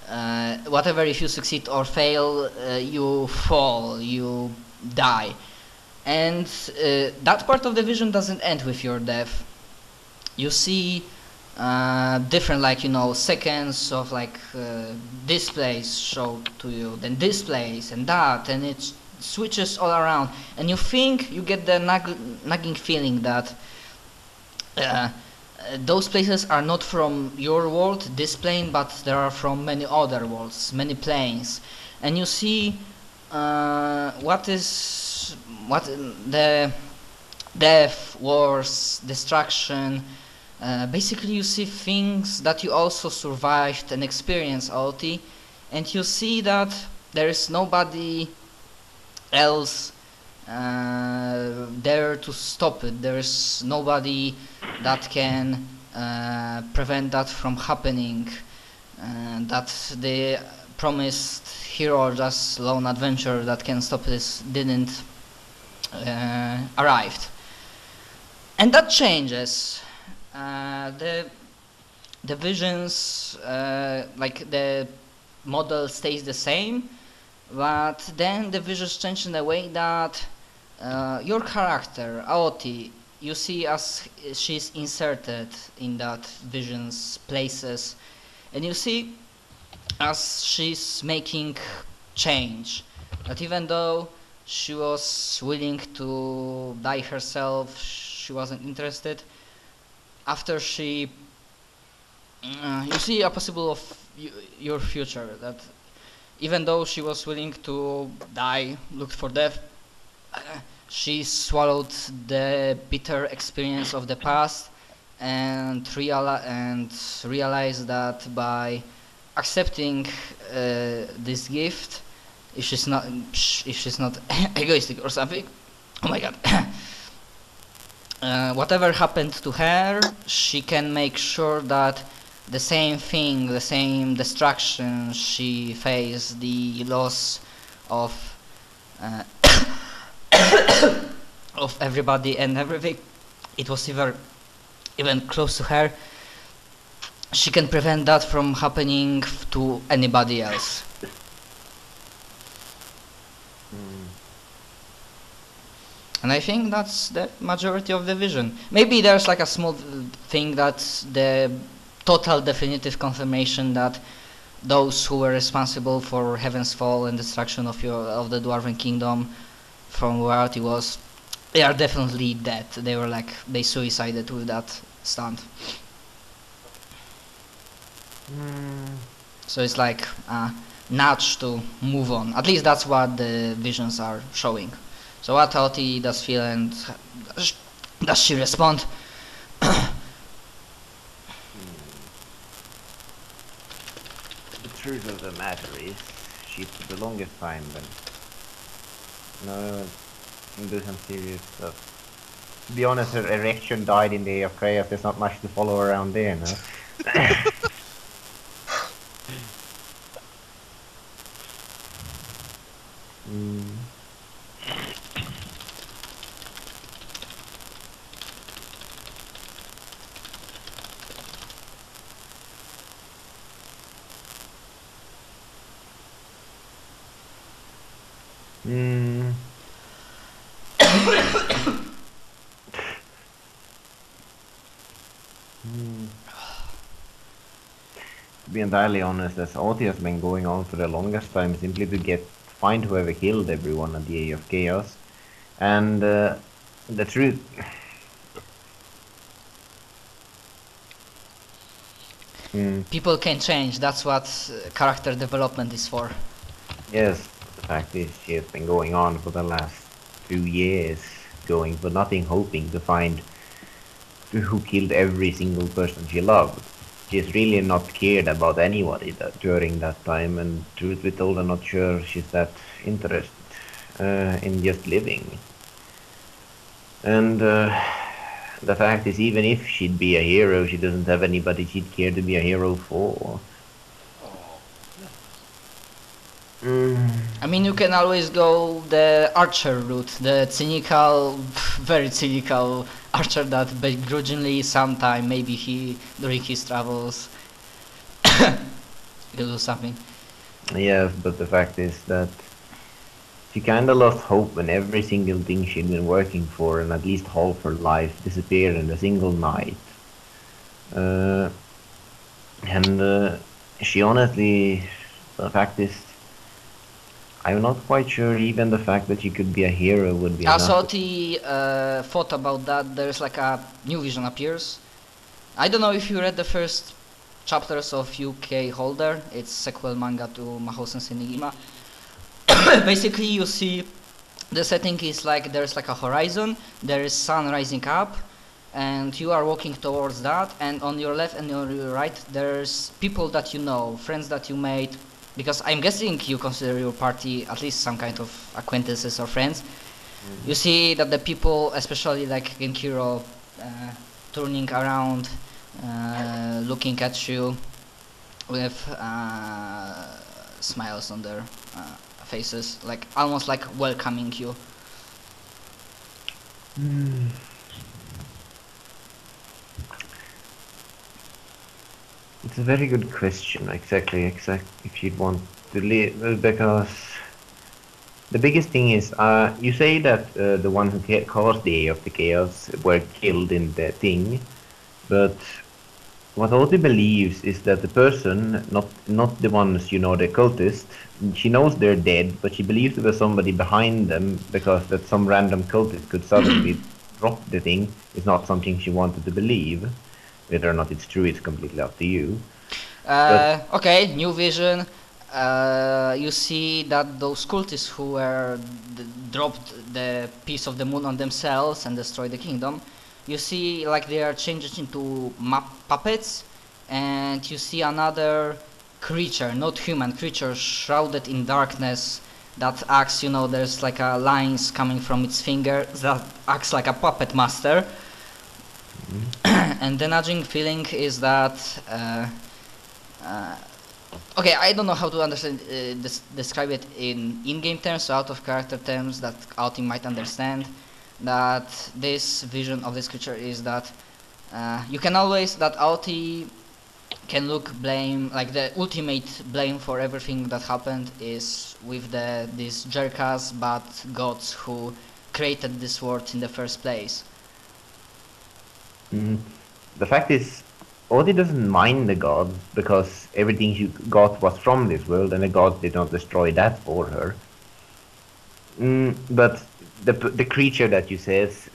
and whatever, if you succeed or fail, you fall, you die. And that part of the vision doesn't end with your death. You see different, like, you know, seconds of like this place showed to you, then this place and that, and it switches all around, and you think you get the nagging feeling that those places are not from your world, this plane, but they are from many other worlds, many planes. And you see what the death, wars, destruction. Basically you see things that you also survived and experienced, OT, and you see that there is nobody else there to stop it. There is nobody that can prevent that from happening, that the promised hero or just lone adventurer that can stop this didn't arrived. And that changes. The visions, like the model stays the same, but then the visions change in a way that your character, Aoti, you see as she's inserted in that vision's places, and you see as she's making change, that even though she was willing to die herself, she wasn't interested. After she, you see a possible of your future, that even though she was willing to die, looked for death, she swallowed the bitter experience of the past and realized that by accepting this gift, if she's not egoistic or something, oh my god, whatever happened to her, she can make sure that the same thing, the same destruction she faced, the loss of of everybody and everything, it was even close to her, she can prevent that from happening to anybody else. And I think that's the majority of the vision. Maybe there's like a small thing that's the total definitive confirmation that those who were responsible for Heaven's Fall and destruction of the Dwarven Kingdom from where it was, they are definitely dead. They suicided with that stunt. So it's like a nudge to move on. At least that's what the visions are showing. So what Oti does feel, and does she respond? The truth of the matter is, she for the longest time do some serious stuff. To be honest, her erection died in the Age of Chaos. There's not much to follow around there, no? To be entirely honest, as Oti has been going on for the longest time, simply to find whoever killed everyone at the Age of Chaos. And the truth... People can change, that's what character development is for. Yes, the fact is she has been going on for the last 2 years, going for nothing, hoping to find who killed every single person she loved. She's really not cared about anybody during that time, and truth be told, I'm not sure she's that interested in just living. And the fact is, even if she'd be a hero, she doesn't have anybody she'd care to be a hero for. I mean, you can always go the archer route, the cynical, very cynical archer that begrudgingly sometime, maybe during his travels, you lose something. Yes, but the fact is that she kinda lost hope when every single thing she'd been working for and at least half her life disappeared in a single night. Uh, and she honestly, the fact is, I'm not quite sure even the fact that she could be a hero would be enough. Also, the thought about that, there's like a new vision appears. I don't know if you read the first chapters of UK Holder. It's sequel manga to Mahou Sensei Nigima. Basically, you see the setting is like there's like a horizon, there is sun rising up, and you are walking towards that, and on your left and on your right there's people that you know, friends that you made, because I'm guessing you consider your party at least some kind of acquaintances or friends. You see that the people, especially like Genkiro, turning around, looking at you with smiles on their faces, like almost like welcoming you. It's a very good question, exactly, if you'd want to live, because the biggest thing is, you say that the one who caused the of the chaos were killed in the thing, but what Oti believes is that the person, not the ones, you know, the cultist, she knows they're dead, but she believes there was somebody behind them, because that some random cultist could suddenly drop the thing is not something she wanted to believe. Whether or not it's true, it's completely up to you. Okay, new vision. You see that those cultists who were dropped the piece of the moon on themselves and destroyed the kingdom, you see like they are changed into puppets, and you see another creature, not human creature, shrouded in darkness, that acts, you know, there's like a lines coming from its finger that acts like a puppet master. And the nudging feeling is that okay, I don't know how to understand describe it in in-game terms or out of character terms that Alti might understand. That this vision of this creature is that you can always, that Alti can look blame, like the ultimate blame for everything that happened is with these jerkas, but gods who created this world in the first place. The fact is, Odi doesn't mind the gods, because everything she got was from this world, and the gods did not destroy that for her. But the creature that you says,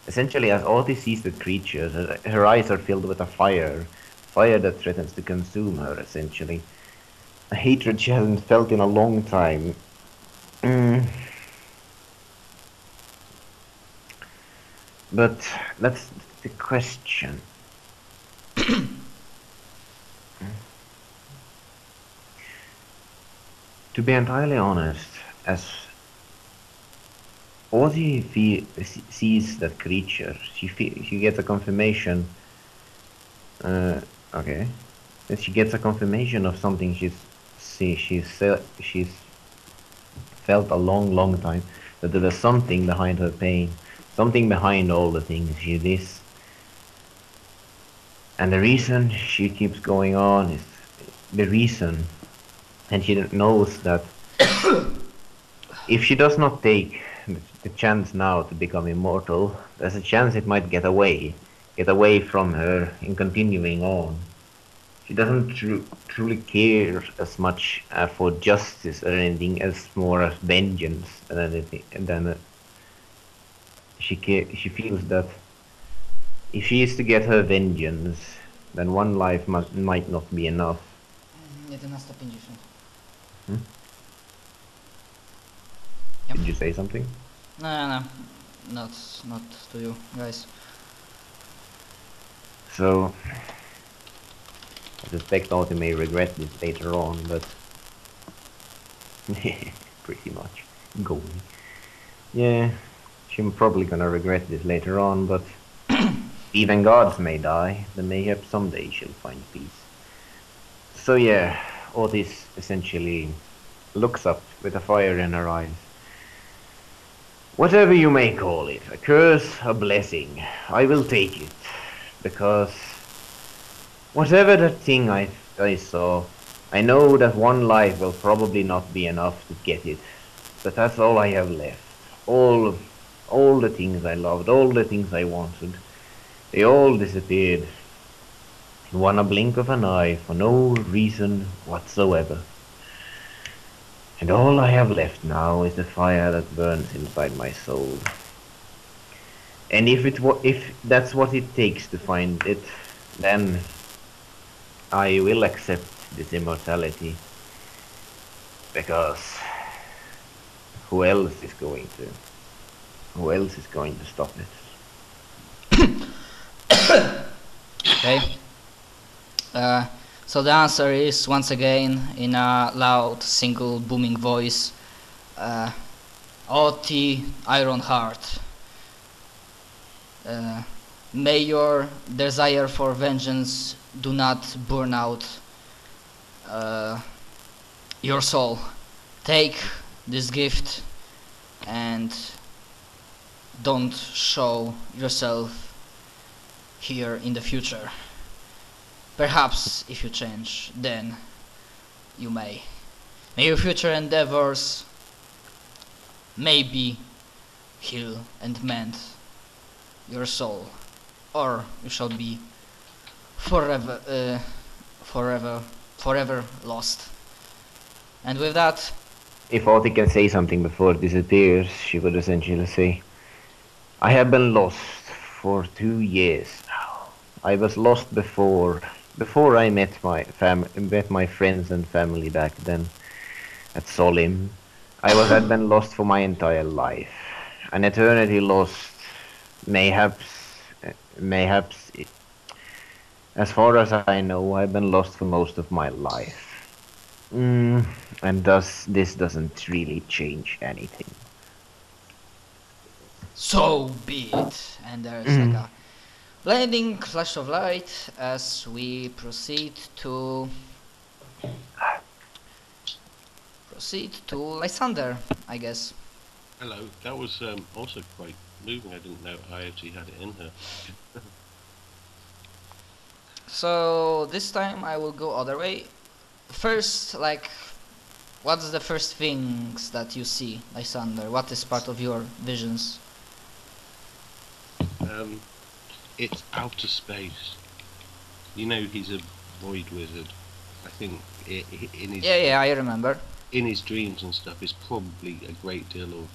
essentially, as Odi sees the creature, her eyes are filled with a fire that threatens to consume her, essentially. A hatred she hasn't felt in a long time. But that's the question. To be entirely honest, as Ozzy sees that creature, she gets a confirmation. Okay, that she gets a confirmation of something she's felt a long time, that there was something behind her pain, something behind all the things she does. And the reason she keeps going on is the reason, and she knows that if she does not take the chance now to become immortal, there's a chance it might get away from her in continuing on. She doesn't truly care as much for justice or anything, as more as vengeance than anything. And then she feels that if she is to get her vengeance, then one life might not be enough. 11:50. Yep. Did you say something? No, not to you guys. So I suspect Oti may regret this later on, but pretty much going. Yeah, she's probably gonna regret this later on, but even gods may die, then maybe someday she'll find peace. So yeah, Otis essentially looks up with a fire in her eyes. Whatever you may call it, a curse, a blessing, I will take it, because whatever that thing I saw, I know that one life will probably not be enough to get it, but that's all I have left. All the things I loved, all the things I wanted, they all disappeared in one blink of an eye for no reason whatsoever. And all I have left now is the fire that burns inside my soul. And if that's what it takes to find it, then I will accept this immortality. Because who else is going to stop it? Okay. So the answer is, once again, in a loud, single, booming voice, Oti Ironheart. May your desire for vengeance do not burn out your soul. Take this gift and don't show yourself here in the future. Perhaps if you change, then you may. May your future endeavors maybe heal and mend your soul, or you shall be forever lost. And with that, if Oti can say something before it disappears, she would essentially say, I have been lost for 2 years now. I was lost before I met my friends and family back then at Solim. had been lost for my entire life. An eternity lost, mayhaps, as far as I know, I've been lost for most of my life. And this doesn't really change anything. so be it. And there's like a blinding flash of light as we proceed to Lysander, I guess. Hello, that was also quite moving. I didn't know I actually had it in her. So this time I will go other way. First, like, what's the first things that you see, Lysander? What is part of your visions? It's outer space. You know, he's a void wizard. I think in his Yeah, I remember. in his dreams and stuff is probably a great deal of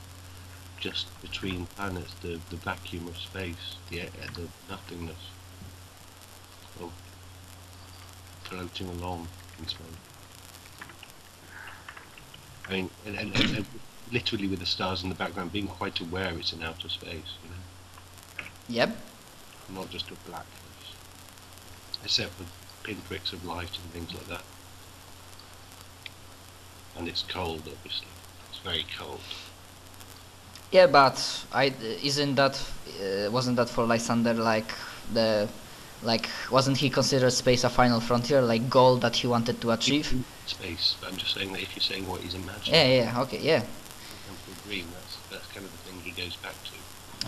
just between planets, the vacuum of space, the nothingness of floating along in space. I mean, and literally with the stars in the background, being quite aware it's in outer space, you know, Yep. not just a black place, except for pinpricks of light and things like that. And it's cold, obviously. It's very cold. Yeah, but wasn't that for Lysander wasn't he considered space a final frontier, like goal that he wanted to achieve? Space, but I'm just saying that if you're saying what he's imagining, Yeah, okay, yeah. a dream, that's kind of the thing he goes back to.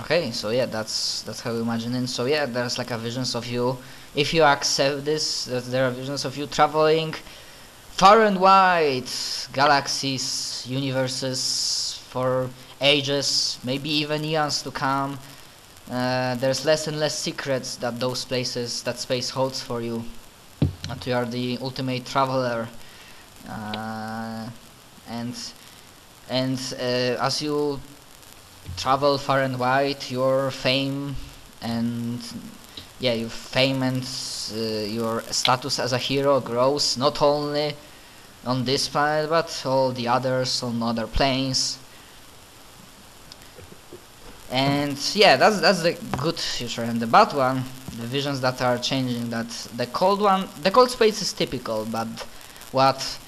Okay, so yeah, that's how you imagine it. So yeah, there's like a visions of you. If you accept this, that there are visions of you traveling far and wide, galaxies, universes, for ages, maybe even eons to come. There's less and less secrets that those places, that space holds for you. And you are the ultimate traveler. And as you travel far and wide, your fame and your status as a hero grows, not only on this planet but all the others on other planes. And yeah, that's the good future. And the bad one, the visions that are changing, that the cold space is typical, but what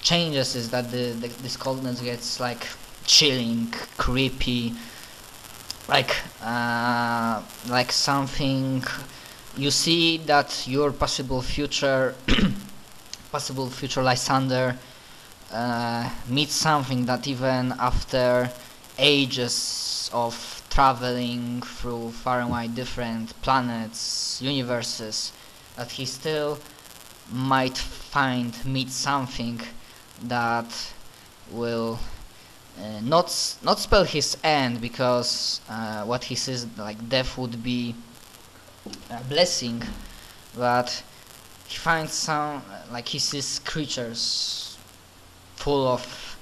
changes is that this coldness gets like chilling, creepy, like something. You see that your possible future Lysander meets something that even after ages of traveling through far and wide different planets, universes, that he still might meet something that will not spell his end, because what he says, like, death would be a blessing, but he finds some, like, he sees creatures full of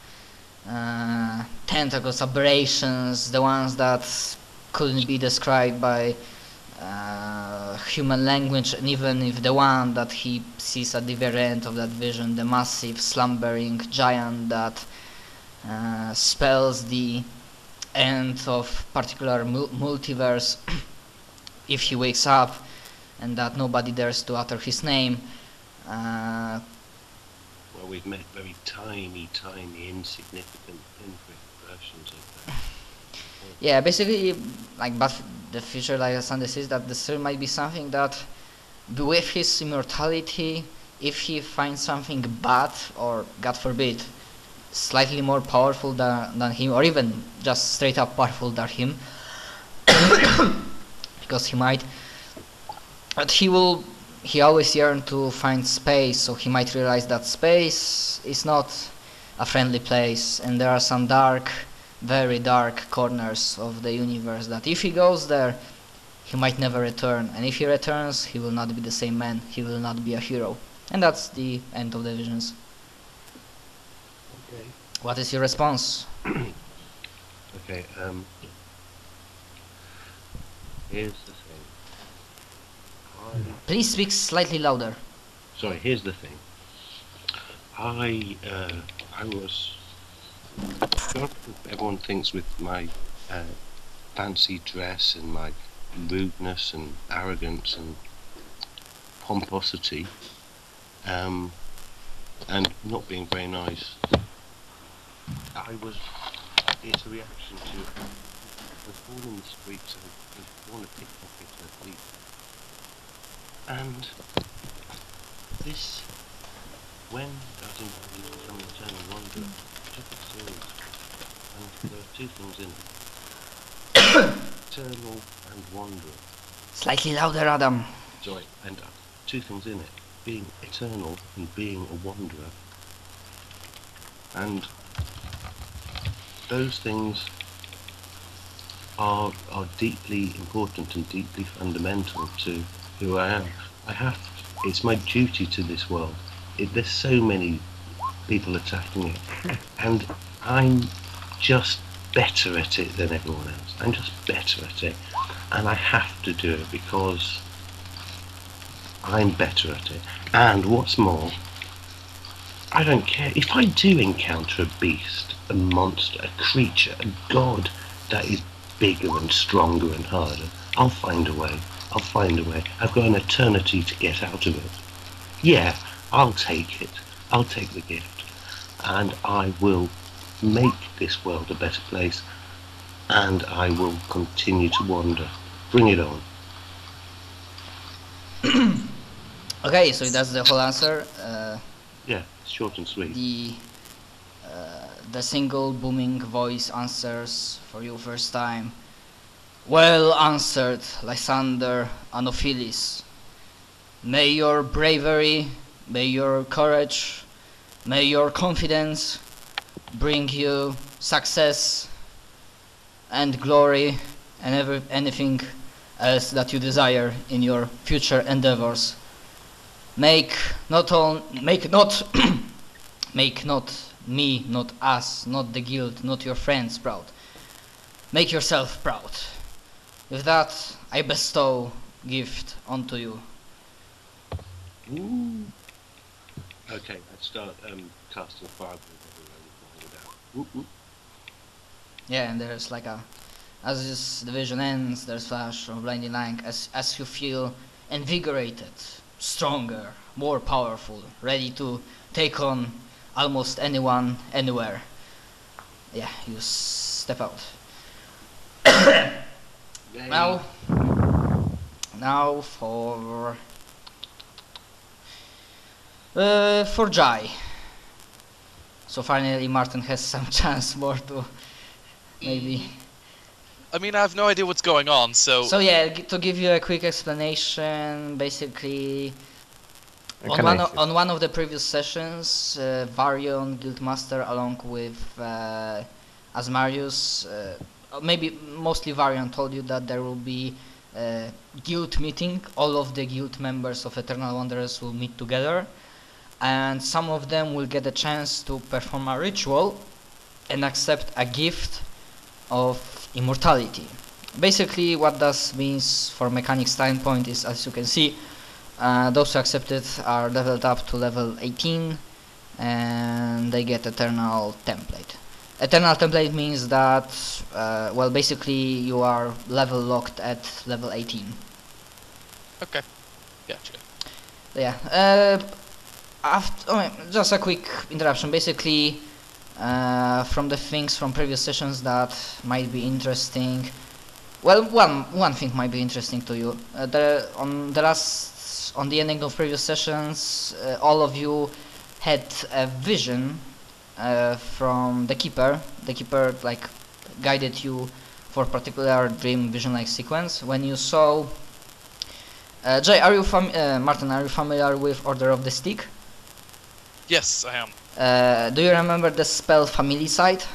tentacles, aberrations, the ones that couldn't be described by human language, and even if the one that he sees at the very end of that vision, the massive slumbering giant that spells the end of particular multiverse if he wakes up, and that nobody dares to utter his name. Well, we've met very tiny, insignificant, pinprick versions of that. Yeah, basically, like, but the future, like Alexander says, that there might be something that, with his immortality, if he finds something bad, or God forbid, slightly more powerful than him, or even just straight up powerful than him, because he might, but he always yearned to find space, so he might realize that space is not a friendly place, and there are some dark, very dark corners of the universe that if he goes there, he might never return, and if he returns, he will not be the same man, he will not be a hero. And that's the end of the visions. Okay. What is your response? Okay, here's the thing. Please speak slightly louder. Sorry, here's the thing. I was... Everyone thinks with my fancy dress and my rudeness and arrogance and pomposity, and not being very nice, it's a reaction to, I was born in the streets, I was born a pickpocketer, a thief. And this, when I didn't become an eternal wanderer, I took it serious. And there are two things in it. Eternal and wanderer. Slightly louder, Adam. Sorry, and two things in it. Being eternal and being a wanderer. And those things are deeply important and deeply fundamental to who I am. It's my duty to this world. There's so many people attacking it, and I'm just better at it than everyone else. I'm just better at it, and I have to do it because I'm better at it. And what's more, I don't care if I do encounter a beast, a monster, a creature, a god that is bigger and stronger and harder. I'll find a way. I've got an eternity to get out of it. Yeah, I'll take it. I'll take the gift. And I will make this world a better place. And I will continue to wander. Bring it on. Okay, so that's the whole answer. Yeah, it's short and sweet. The single booming voice answers for you first time. Well answered, Lysander Anophilis. May your bravery, may your courage, may your confidence bring you success and glory and anything else that you desire in your future endeavors. Make not me, not us, not the guild, not your friends proud. Make yourself proud. With that, I bestow gift unto you. Ooh. Okay, let's start casting fireballs everywhere. Yeah, and there's like as the vision ends, there's flash of blinding light as you feel invigorated, stronger, more powerful, ready to take on almost anyone, anywhere. Yeah, you step out. Now for Jai. So finally Martin has some chance more to maybe. I mean, I have no idea what's going on, so... So yeah, to give you a quick explanation, basically On one of the previous sessions, Varion Guildmaster, along with Asmarius, maybe mostly Varion, told you that there will be a guild meeting. All of the guild members of Eternal Wanderers will meet together, and some of them will get a chance to perform a ritual and accept a gift of immortality. Basically, what that means for mechanic standpoint is, as you can see, those who accepted are leveled up to level 18 and they get Eternal Template. Eternal Template means that, well, basically you are level locked at level 18. Okay, gotcha. Yeah, just a quick interruption. Basically, from the things from previous sessions that might be interesting, well, one thing might be interesting to you. On the ending of previous sessions, all of you had a vision from the keeper. The keeper like guided you for a particular dream vision-like sequence. When you saw Jay, Martin, are you familiar with Order of the Stick? Yes, I am. Do you remember the spell Familicide?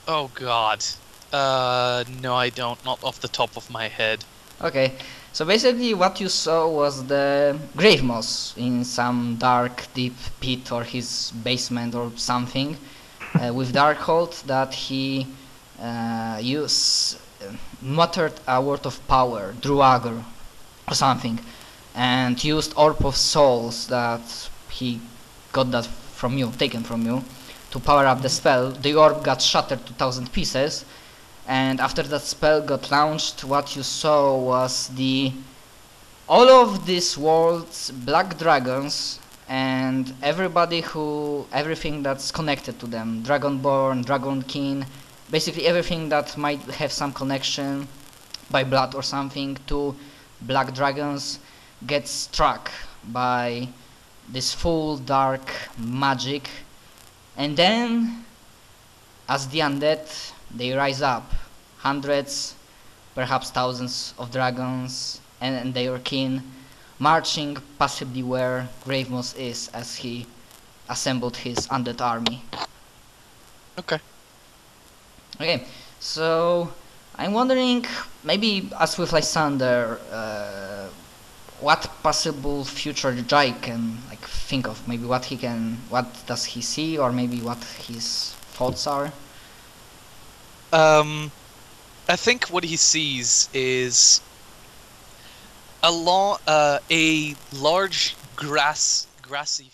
Oh god. No I don't, not off the top of my head. Okay, so basically what you saw was the grave moss in some dark deep pit or his basement or something, with Darkhold that he muttered a word of power, Druager or something, and used Orb of Souls that he got that from you, taken from you, to power up the spell. The orb got shattered to 1,000 pieces, and after that spell got launched, what you saw was all of this world's black dragons and everything that's connected to them, Dragonborn, Dragonkin, basically everything that might have some connection by blood or something to black dragons gets struck by this full dark magic, and then as the undead they rise up, hundreds, perhaps thousands of dragons and their kin, marching possibly where Gravemoss is as he assembled his undead army. Okay. Okay, so I'm wondering, maybe as with Lysander, what possible future Jai can like think of, maybe what does he see, or maybe what his thoughts are. I think what he sees is a large grassy